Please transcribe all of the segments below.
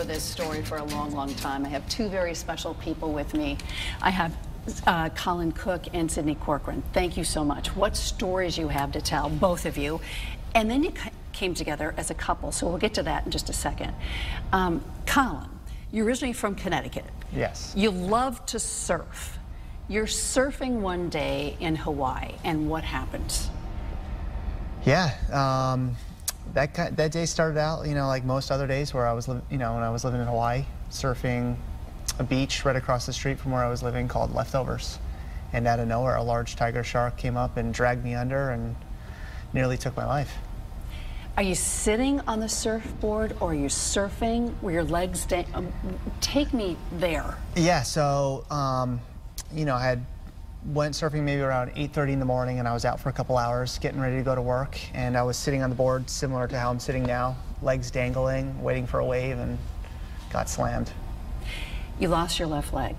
this story for a long, long time. I have two very special people with me. I have Colin Cook and Sydney Corcoran. Thank you so much. What stories you have to tell, both of you. And then you came together as a couple, so we'll get to that in just a second. Colin, you're originally from Connecticut. Yes. You love to surf. You're surfing one day in Hawaii, and what happens? Yeah, that day started out, like most other days where I was, when I was living in Hawaii, surfing a beach right across the street from where I was living called Leftovers. And out of nowhere, a large tiger shark came up and dragged me under and nearly took my life. Are you sitting on the surfboard or are you surfing? Were your legs down? Take me there. Yeah, so, I went surfing maybe around 8:30 in the morning, and I was out for a couple hours getting ready to go to work, and I was sitting on the board similar to how I'm sitting now, legs dangling, waiting for a wave, and got slammed. You lost your left leg.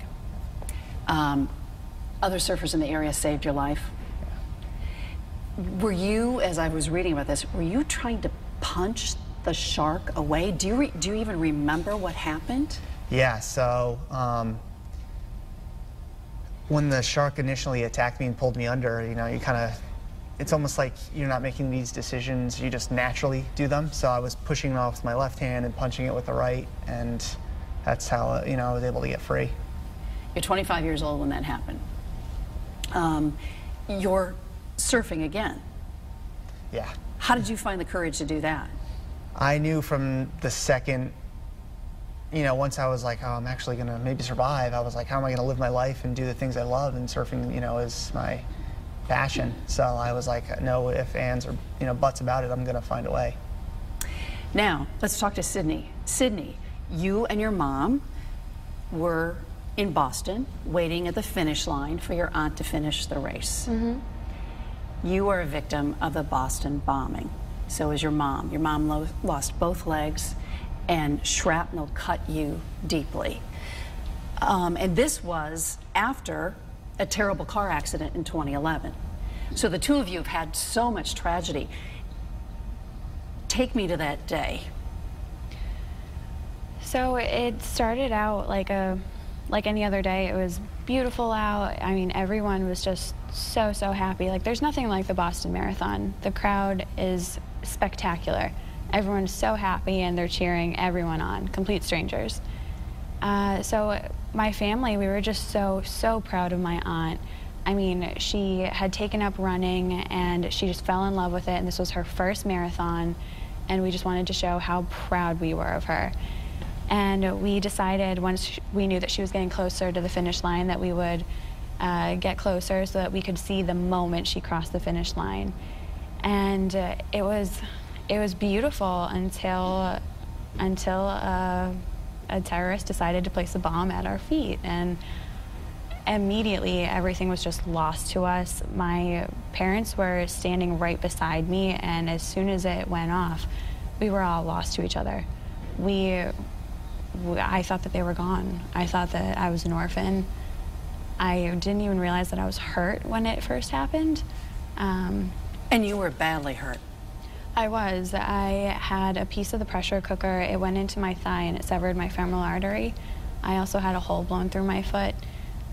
Other surfers in the area saved your life. Were you, as I was reading about this, were you trying to punch the shark away? Do you even remember what happened? Yeah, so when the shark initially attacked me and pulled me under, you kind of, it's almost like you're not making these decisions, you just naturally do them. So I was pushing it off with my left hand and punching it with the right, and that's how, I was able to get free. You're 25 years old when that happened. You're surfing again. Yeah. How did you find the courage to do that? I knew from the second, once I was like, oh, I'm actually going to maybe survive, I was like, how am I going to live my life and do the things I love? And surfing, is my passion. So I was like, no ifs, ands, or, buts about it. I'm going to find a way. Now, let's talk to Sydney. Sydney, you and your mom were in Boston waiting at the finish line for your aunt to finish the race. Mm-hmm. You were a victim of the Boston bombing. So is your mom. Your mom lost both legs, and shrapnel cut you deeply. And this was after a terrible car accident in 2011. So the two of you have had so much tragedy. Take me to that day. So it started out like any other day. It was beautiful out. I mean, everyone was just so happy. Like, there's nothing like the Boston Marathon. The crowd is spectacular. Everyone's so happy and they're cheering everyone on, complete strangers. So my family, we were just so proud of my aunt. I mean, she had taken up running and she just fell in love with it, and this was her first marathon, and we just wanted to show how proud we were of her. And we decided, once we knew that she was getting closer to the finish line, that we would get closer so that we could see the moment she crossed the finish line. And it was beautiful until a terrorist decided to place a bomb at our feet, and immediately everything was just lost to us. My parents were standing right beside me, and as soon as it went off, we were all lost to each other. I thought that they were gone. I thought that I was an orphan. I didn't even realize that I was hurt when it first happened. And you were badly hurt. I was. I had a piece of the pressure cooker. It went into my thigh and it severed my femoral artery. I also had a hole blown through my foot.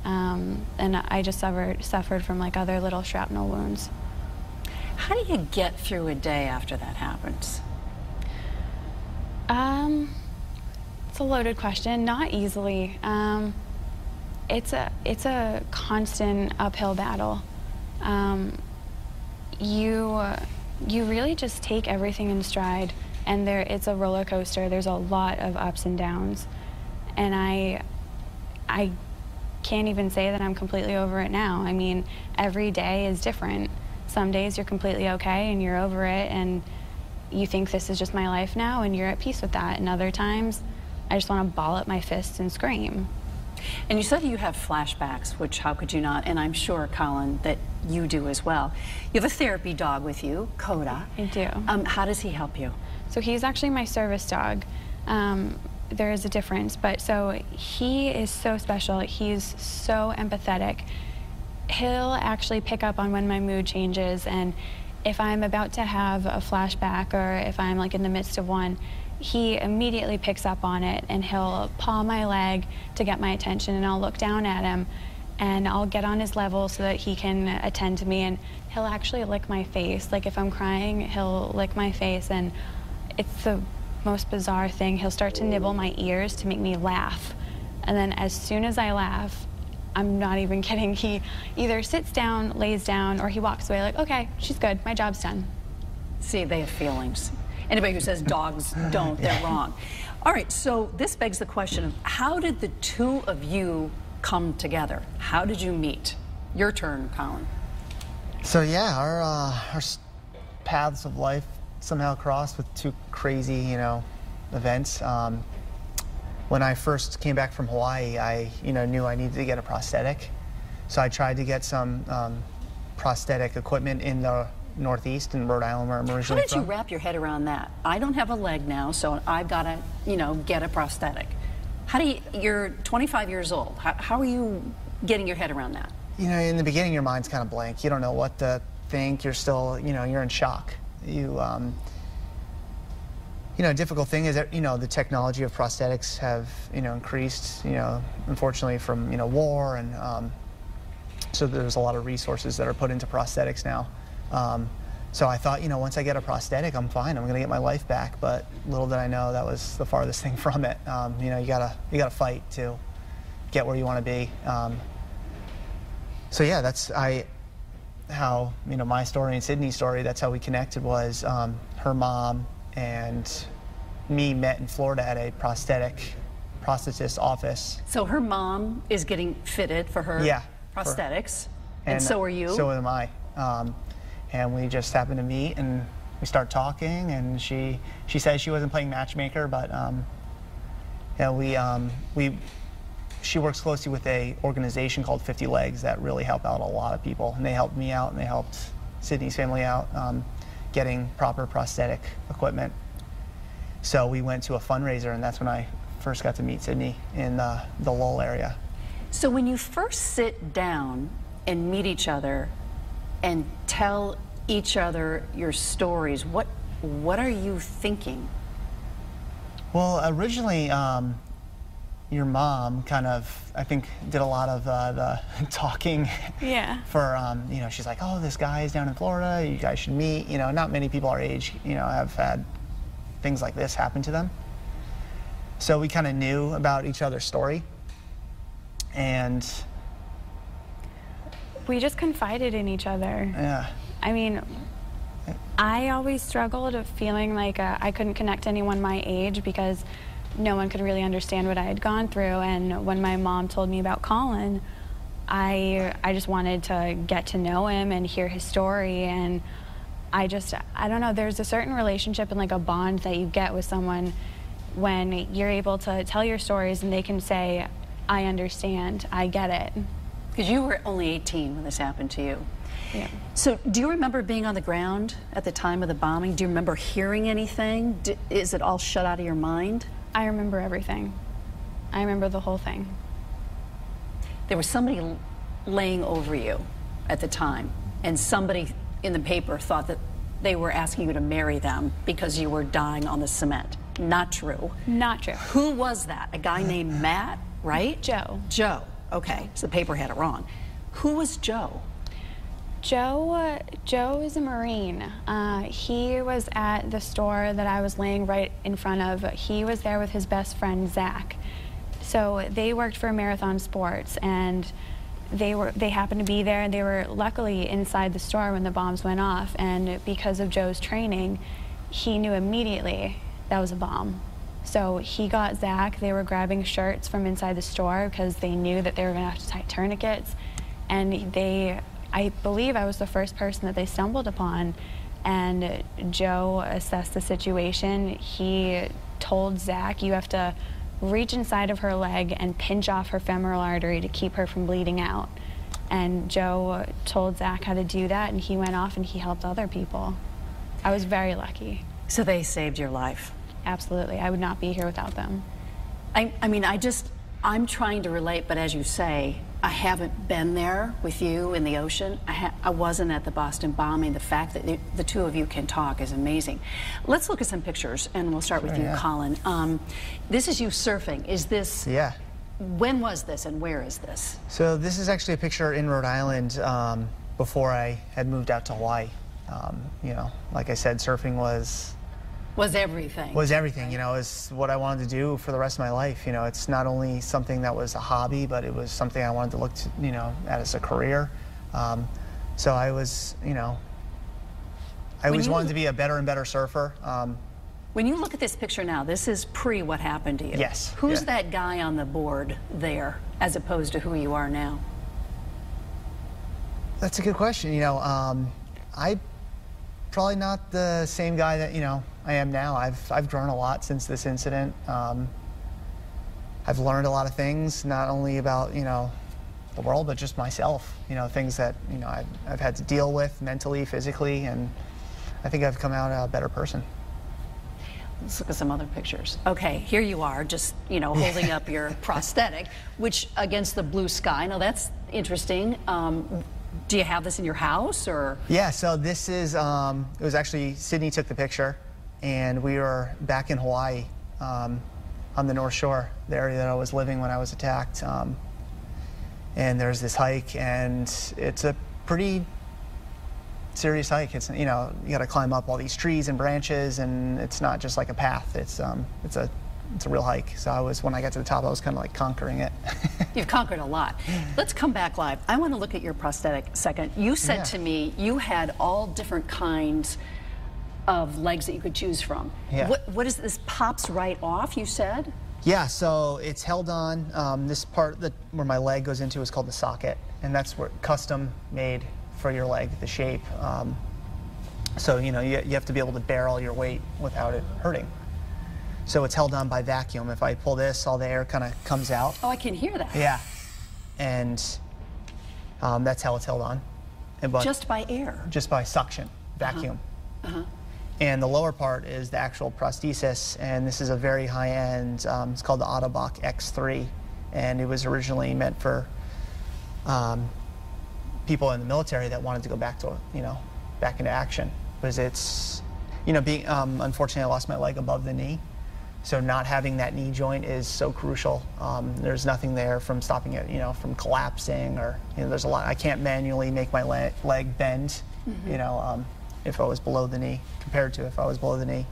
And I just suffered from like other little shrapnel wounds. How do you get through a day after that happens? It's a loaded question. Not easily. It's a constant uphill battle. You really just take everything in stride, and it's a roller coaster. There's a lot of ups and downs, and I can't even say that I'm completely over it now. I mean, every day is different. Some days you're completely okay and you're over it, and you think this is just my life now, and you're at peace with that. And other times, I just want to ball up my fists and scream. And you said you have flashbacks, which how could you not? And I'm sure, Colin, that you do as well. You have a therapy dog with you, Coda. I do. How does he help you? So he's actually my service dog. There is a difference, but so he is so special. He's so empathetic. He'll actually pick up on when my mood changes, and if I'm about to have a flashback or if I'm like in the midst of one, he immediately picks up on it, and he'll paw my leg to get my attention, and I'll look down at him, and I'll get on his level so that he can attend to me, and he'll actually lick my face. Like if I'm crying, he'll lick my face, and it's the most bizarre thing. He'll start to nibble my ears to make me laugh, and then as soon as I laugh, I'm not even kidding, he either sits down, lays down, or he walks away like, okay, she's good, my job's done. See, they have feelings. Anybody who says dogs don't, they're wrong. All right, so this begs the question of how did the two of you come together? How did you meet? Your turn, Colin. So yeah, our paths of life somehow crossed with two crazy, you know, events. When I first came back from Hawaii, I knew I needed to get a prosthetic. So I tried to get some prosthetic equipment in the Northeast in Rhode Island, where I'm originally from. How did you wrap your head around that? I don't have a leg now, so I've got to, get a prosthetic. How do you're 25 years old. How are you getting your head around that? In the beginning, your mind's kind of blank. You don't know what to think. You're still, you're in shock. A difficult thing is that, the technology of prosthetics have, increased, unfortunately from, war, and so there's a lot of resources that are put into prosthetics now. So I thought, once I get a prosthetic, I'm fine. I'm going to get my life back. But little did I know that was the farthest thing from it. You gotta fight to get where you want to be. So yeah, that's how my story and Sydney's story. That's how we connected. Was her mom and me met in Florida at a prosthetist office. So her mom is getting fitted for her prosthetics, and so are you. So am I. And we just happened to meet, and we start talking, and she says she wasn't playing matchmaker, but she works closely with a organization called 50 Legs that really help out a lot of people, and they helped me out, and they helped Sydney's family out getting proper prosthetic equipment. So we went to a fundraiser, and that's when I first got to meet Sydney in the Lowell area. So when you first sit down and meet each other and tell each other your stories, what are you thinking? Well, originally, your mom kind of, I think, did a lot of the talking. Yeah. For, she's like, oh, this guy is down in Florida, you guys should meet. Not many people our age, have had things like this happen to them. So we kind of knew about each other's story. And we just confided in each other. Yeah. I mean, I always struggled of feeling like I couldn't connect to anyone my age because no one could really understand what I had gone through. And when my mom told me about Colin, I just wanted to get to know him and hear his story. And I don't know, there's a certain relationship and like a bond that you get with someone when you're able to tell your stories and they can say, I understand, I get it. Because you were only 18 when this happened to you. Yeah. So do you remember being on the ground at the time of the bombing? Do you remember hearing anything? Is it all shut out of your mind? I remember everything. I remember the whole thing. There was somebody laying over you at the time, and somebody in the paper thought that they were asking you to marry them because you were dying on the cement. Not true. Not true. Who was that? A guy named Matt, right? Joe. Joe. Okay, so the paper had it wrong. Who was Joe? Joe is a Marine. He was at the store that I was laying right in front of. He was there with his best friend, Zach. So they worked for Marathon Sports, and they happened to be there, and they were luckily inside the store when the bombs went off. And because of Joe's training, he knew immediately that was a bomb. So he got Zach. They were grabbing shirts from inside the store because they knew that they were going to have to tie tourniquets. And I believe I was the first person that they stumbled upon. And Joe assessed the situation. He told Zach, you have to reach inside of her leg and pinch off her femoral artery to keep her from bleeding out. And Joe told Zach how to do that, and he went off and he helped other people. I was very lucky. So they saved your life. Absolutely. I would not be here without them. I'm trying to relate, but as you say, I haven't been there with you in the ocean. I wasn't at the Boston bombing. The fact that the two of you can talk is amazing. Let's look at some pictures, and we'll start with you, Colin. This is you surfing. Is this? Yeah. When was this, and where is this? So this is actually a picture in Rhode Island before I had moved out to Hawaii. You know, like I said, surfing was everything. Was everything, you know, is what I wanted to do for the rest of my life. You know, it's not only something that was a hobby, but it was something I wanted to look to, you know, at as a career. So I was, you know, I always wanted to be a better and better surfer. When you look at this picture now, this is pre what happened to you. Yes. Who's that guy on the board there, as opposed to who you are now? That's a good question. You know, I probably not the same guy that, you know, I am now. I've grown a lot since this incident. I've learned a lot of things, not only about, you know, the world, but just myself. You know, things that, you know, I've had to deal with mentally, physically, and I think I've come out a better person. Let's look at some other pictures. Okay, here you are, just, you know, holding up your prosthetic, which against the blue sky. Now that's interesting. Do you have this in your house, or? Yeah, so this is, it was actually, Sydney took the picture, and we were back in Hawaii on the North Shore, the area that I was living when I was attacked. And there's this hike, and it's a pretty serious hike. It's, you know, you got to climb up all these trees and branches, and it's not just like a path. It's a real hike. So when I got to the top, I was kind of like conquering it. You've conquered a lot. Let's come back live. I want to look at your prosthetic a second. You said to me you had all different kinds of legs that you could choose from. Yeah. What is this? Pops right off, you said? Yeah, so it's held on. This part where my leg goes into is called the socket, and that's where custom made for your leg, the shape. So, you know, you have to be able to bear all your weight without it hurting. So it's held on by vacuum. If I pull this, all the air kind of comes out. Oh, I can hear that. Yeah, and that's how it's held on. But just by air? Just by suction, vacuum. And the lower part is the actual prosthesis, and this is a very high-end, it's called the Autobach X3, and it was originally meant for people in the military that wanted to go back to, you know, back into action. Because it's, you know, being, unfortunately I lost my leg above the knee, so not having that knee joint is so crucial. There's nothing there from stopping it, you know, from collapsing, or, you know, there's a lot, I can't manually make my leg bend, you know, if I was below the knee, compared to if I was below the knee.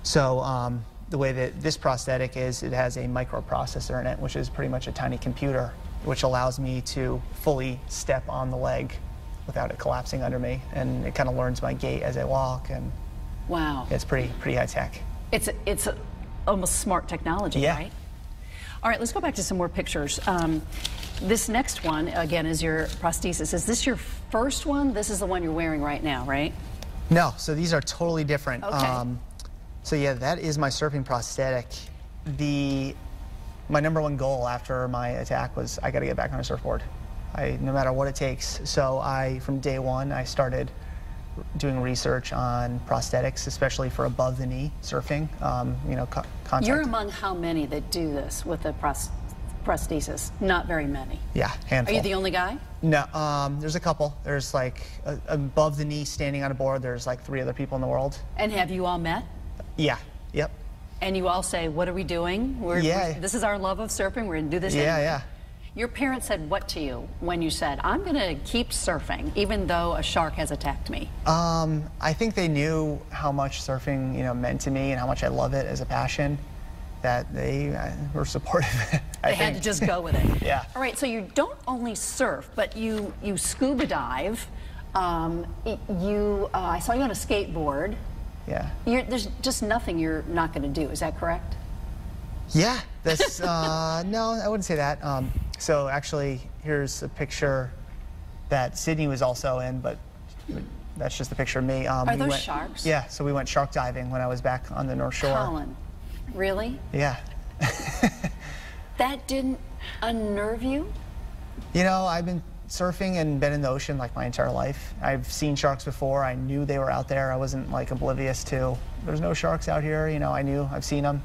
So the way that this prosthetic is, it has a microprocessor in it, which is pretty much a tiny computer, which allows me to fully step on the leg without it collapsing under me, and it kind of learns my gait as I walk, and wow, it's pretty high tech. It's almost smart technology, right? All right, let's go back to some more pictures. This next one, again, is your prosthesis. Is this your first one? This is the one you're wearing right now, right? No, so these are totally different. Okay. So yeah, that is my surfing prosthetic. My number one goal after my attack was I got to get back on a surfboard, no matter what it takes. So from day one, I started doing research on prosthetics, especially for above the knee surfing. You know, contact. You're among how many that do this with the prosthesis? Not very many. Yeah, handful. Are you the only guy? No, there's a couple. There's like above the knee standing on a board, there's like 3 other people in the world. And have you all met? Yeah, yep. And you all say, what are we doing? This is our love of surfing, we're gonna do this. Yeah. Your parents said what to you when you said, I'm gonna keep surfing even though a shark has attacked me? I think they knew how much surfing, you know, meant to me and how much I love it as a passion, that they were supportive. They had to just go with it. Yeah. All right, so you don't only surf, but you scuba dive. I saw you on a skateboard. Yeah. There's just nothing you're not going to do. Is that correct? Yeah. That's no, I wouldn't say that. So actually, here's a picture that Sydney was also in, but that's just a picture of me. Are those sharks? Yeah. So we went shark diving when I was back on the North Shore. Colin, really? Yeah. That didn't unnerve you? You know, I've been surfing and been in the ocean like my entire life. I've seen sharks before. I knew they were out there. I wasn't like oblivious to, there's no sharks out here. You know, I've seen them.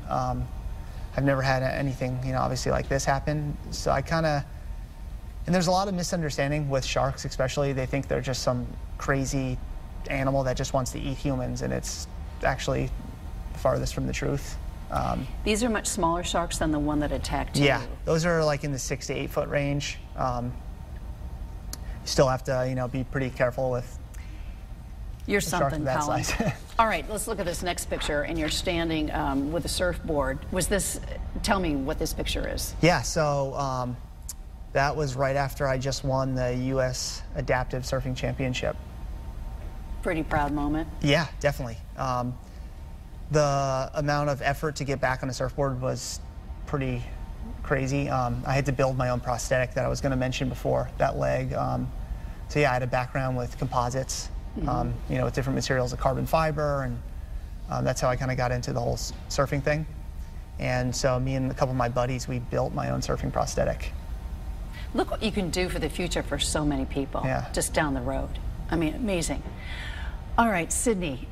I've never had anything, you know, obviously like this happen. So I kind of And there's a lot of misunderstanding with sharks, especially. They think they're just some crazy animal that just wants to eat humans, and it's actually farthest from the truth. These are much smaller sharks than the one that attacked you. Yeah, those are like in the 6 to 8 foot range. You still have to, you know, be pretty careful with You're something, that Colin. size. All right, let's look at this next picture, and you're standing with a surfboard. Tell me what this picture is. Yeah, so that was right after I just won the U.S. Adaptive Surfing Championship. Pretty proud moment. Yeah, definitely. The amount of effort to get back on a surfboard was pretty crazy. I had to build my own prosthetic that I was going to mention before, that leg. So yeah, I had a background with composites, you know, with different materials of carbon fiber, and that's how I kind of got into the whole surfing thing. And so me and a couple of my buddies, we built my own surfing prosthetic. Look what you can do for the future for so many people, just down the road. I mean, amazing. All right, Sydney,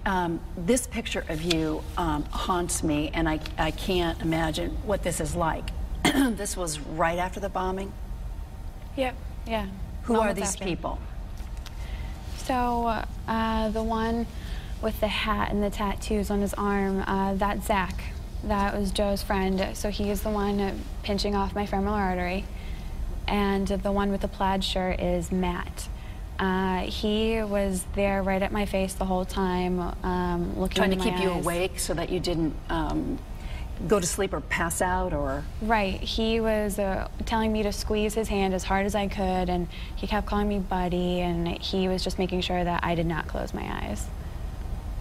this picture of you haunts me, and I can't imagine what this is like. This was right after the bombing? Yep, yeah. Who are these people? So, the one with the hat and the tattoos on his arm, that's Zach. That was Joe's friend. So he is the one pinching off my femoral artery. And the one with the plaid shirt is Matt. He was there right at my face the whole time, looking trying in to my keep you eyes. awake so that you didn't go to sleep or pass out, or? Right. He was telling me to squeeze his hand as hard as I could, and he kept calling me buddy, and he was just making sure that I did not close my eyes.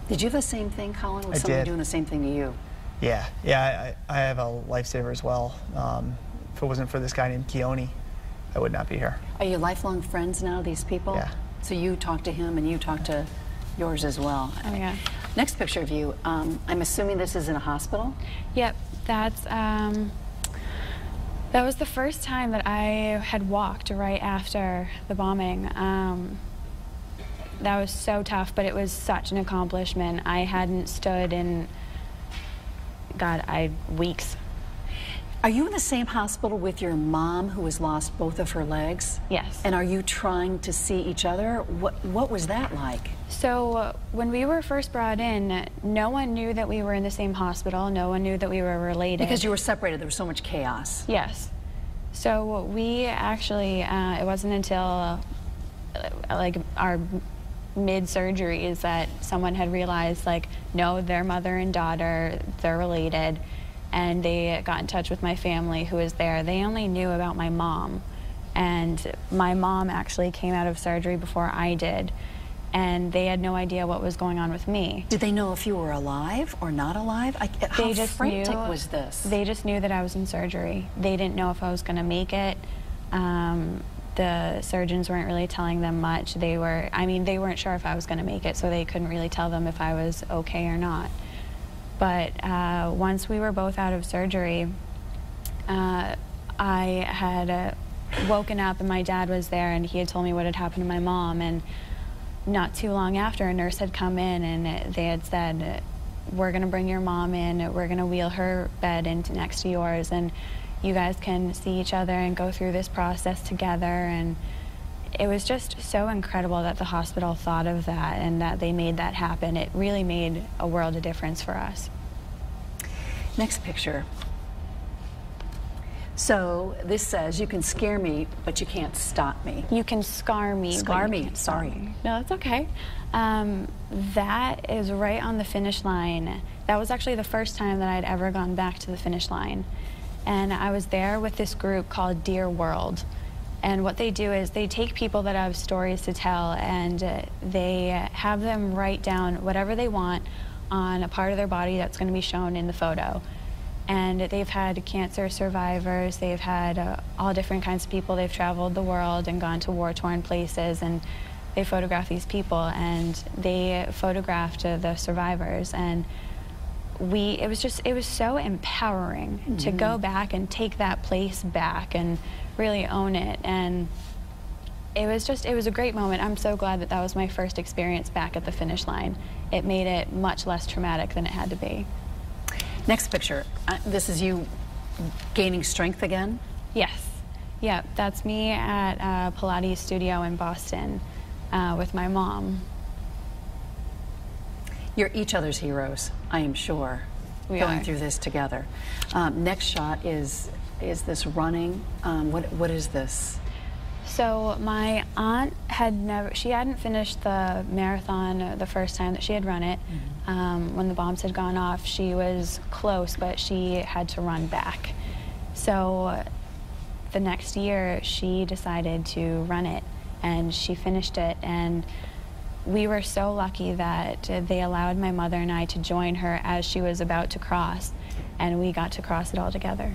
Did you have the same thing, Colin? Was I somebody did. doing the same thing to you? Yeah, yeah, I have a lifesaver as well. If it wasn't for this guy named Keone, I would not be here. Are you lifelong friends now, these people? Yeah. So you talk to him and you talk to yours as well. Oh, yeah. Next picture of you, I'm assuming this is in a hospital? Yep, that's, that was the first time that I had walked right after the bombing. That was so tough, but it was such an accomplishment. I hadn't stood in, weeks. Are you in the same hospital with your mom, who has lost both of her legs? Yes. And are you trying to see each other? What was that like? So when we were first brought in, no one knew that we were in the same hospital. No one knew that we were related. Because you were separated, there was so much chaos. Yes. So we actually, it wasn't until like our mid-surgeries that someone had realized, like, no, they're mother and daughter, they're related. And they got in touch with my family who was there. They only knew about my mom. And my mom actually came out of surgery before I did. And they had no idea what was going on with me. Did they know if you were alive or not alive? How frantic was this? They just knew that I was in surgery. They didn't know if I was going to make it. The surgeons weren't really telling them much. They weren't sure if I was going to make it, so they couldn't really tell them if I was okay or not. But once we were both out of surgery, I had woken up and my dad was there, and he had told me what had happened to my mom. And not too long after, a nurse had come in and they had said, we're going to bring your mom in, we're going to wheel her bed into next to yours, and you guys can see each other and go through this process together. And it was just so incredible that the hospital thought of that and that they made that happen. It really made a world of difference for us. Next picture. So this says, you can scare me, but you can't stop me. You can scar me. Scar me, sorry. No, that's okay. That is right on the finish line. That was actually the first time that I'd ever gone back to the finish line. And I was there with this group called Dear World. And what they do is they take people that have stories to tell, and they have them write down whatever they want on a part of their body that's going to be shown in the photo. And they've had cancer survivors, they've had all different kinds of people. They've traveled the world and gone to war-torn places, and they photograph these people, and they photographed the survivors. And it was so empowering to go back and take that place back and really own it. And it was a great moment. I'm so glad that that was my first experience back at the finish line. It made it much less traumatic than it had to be. Next picture. This is you gaining strength again? Yes. Yeah, that's me at a Pilates studio in Boston with my mom. You're each other's heroes, I am sure, going through this together. Next shot is this running. What is this? So my aunt she hadn't finished the marathon the first time that she had run it. When the bombs had gone off, she was close, but she had to run back. So the next year, she decided to run it, and she finished it. And we were so lucky that they allowed my mother and I to join her as she was about to cross, and we got to cross it all together.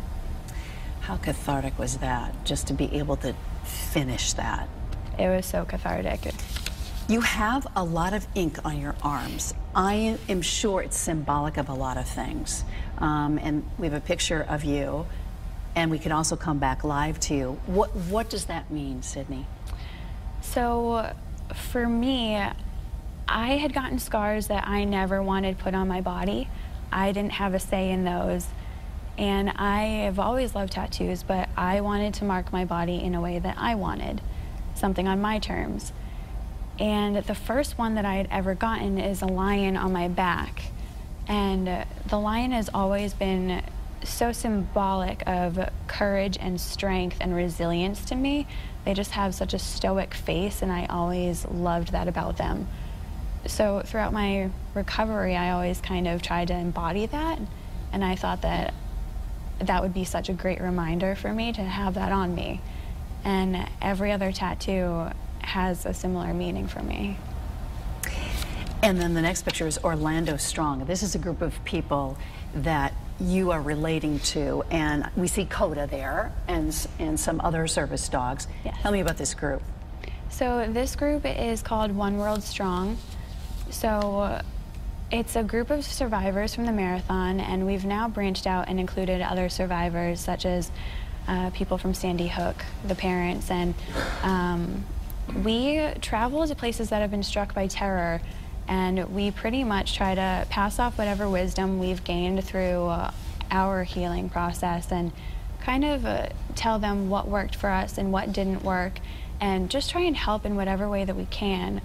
How cathartic was that, just to be able to finish that? It was so cathartic. You have a lot of ink on your arms. I am sure it's symbolic of a lot of things. And we have a picture of you, and we can also come back live to you. What does that mean, Sydney? So for me, I had gotten scars that I never wanted put on my body. I didn't have a say in those. And I have always loved tattoos, but I wanted to mark my body in a way that I wanted, something on my terms. And the first one that I had ever gotten is a lion on my back. And the lion has always been so symbolic of courage and strength and resilience to me. They just have such a stoic face, and I always loved that about them. So throughout my recovery, I always kind of tried to embody that, and I thought that that would be such a great reminder for me to have that on me. And every other tattoo has a similar meaning for me. And then the next picture is Orlando Strong. This is a group of people that you are relating to, and we see Coda there and some other service dogs. Yes. Tell me about this group. So this group is called One World Strong. So it's a group of survivors from the marathon, and we've now branched out and included other survivors, such as people from Sandy Hook, the parents, and we travel to places that have been struck by terror, and we pretty much try to pass off whatever wisdom we've gained through our healing process, and kind of tell them what worked for us and what didn't work, and just try and help in whatever way that we can.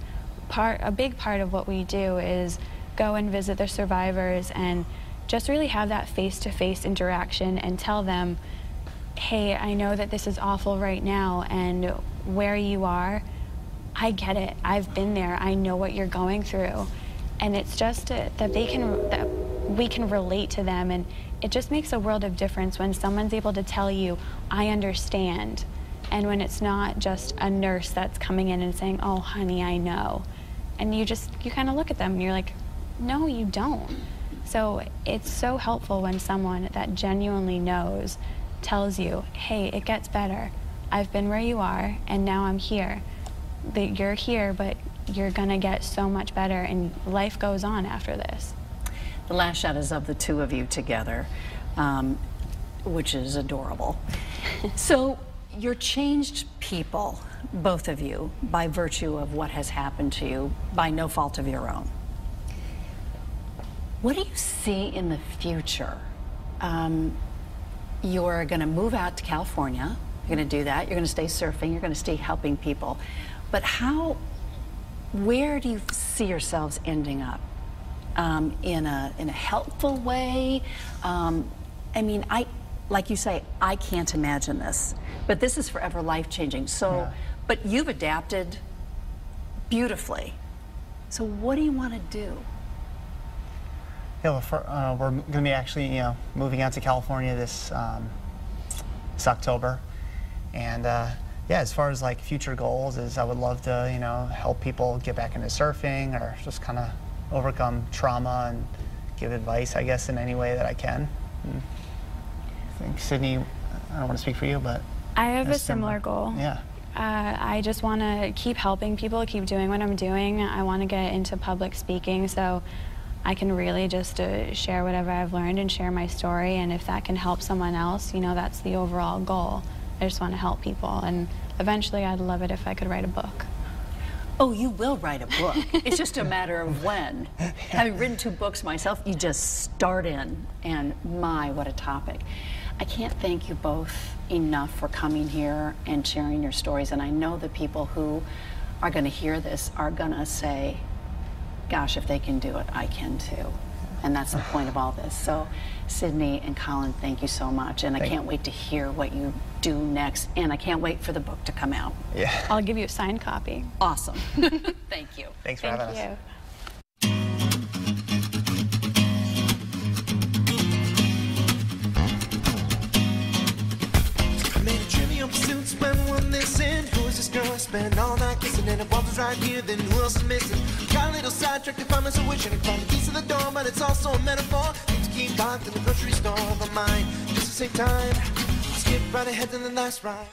A big part of what we do is go and visit the survivors and just really have that face-to-face interaction and tell them, hey, I know that this is awful right now, and where you are, I get it. I've been there. I know what you're going through. And it's just that we can relate to them, and it just makes a world of difference when someone's able to tell you, I understand, and when it's not just a nurse that's coming in and saying, oh, honey, I know. And you kind of look at them and you're like, no, you don't. So it's so helpful when someone that genuinely knows tells you, hey, it gets better. I've been where you are, and now I'm here. That you're here, but you're gonna get so much better, and life goes on after this. The last shot is of the two of you together, which is adorable. So you're changed people, both of you, by virtue of what has happened to you, by no fault of your own. What do you see in the future? You're going to move out to California. You're going to do that. You're going to stay surfing. You're going to stay helping people. But where do you see yourselves ending up? In a helpful way? I mean, like you say, I can't imagine this. But this is forever life-changing. So, yeah. But you've adapted beautifully. So what do you want to do? Yeah, well, we're going to be actually, moving out to California this October, and yeah, as far as like future goals, is I would love to, help people get back into surfing, or just kind of overcome trauma and give advice, I guess, in any way that I can. And I think Sydney, I don't want to speak for you, but I have a similar goal. Yeah. I just want to keep helping people, keep doing what I'm doing. I want to get into public speaking, so I can really just share whatever I've learned and share my story, and if that can help someone else, that's the overall goal. I just want to help people, and eventually I'd love it if I could write a book. Oh, you will write a book. It's just a matter of when. Having written 2 books myself, you just start in, and my, what a topic. I can't thank you both enough for coming here and sharing your stories. And I know the people who are going to hear this are going to say, gosh, if they can do it, I can too. And that's the point of all this. So, Sydney and Colin, thank you so much. And I can't wait to hear what you do next. And I can't wait for the book to come out. Yeah. I'll give you a signed copy. Awesome. Thank you. Thanks for having us. Thank you. Pursuits when one missing. Who is this girl I spend all night kissing? And if Walter's right here, then who else is missing? Got a little sidetracked if I'm as a witch, and I found the keys to the door, but it's also a metaphor. Things keep locked in the grocery store, but mine just the same time. Skip right ahead to the last ride.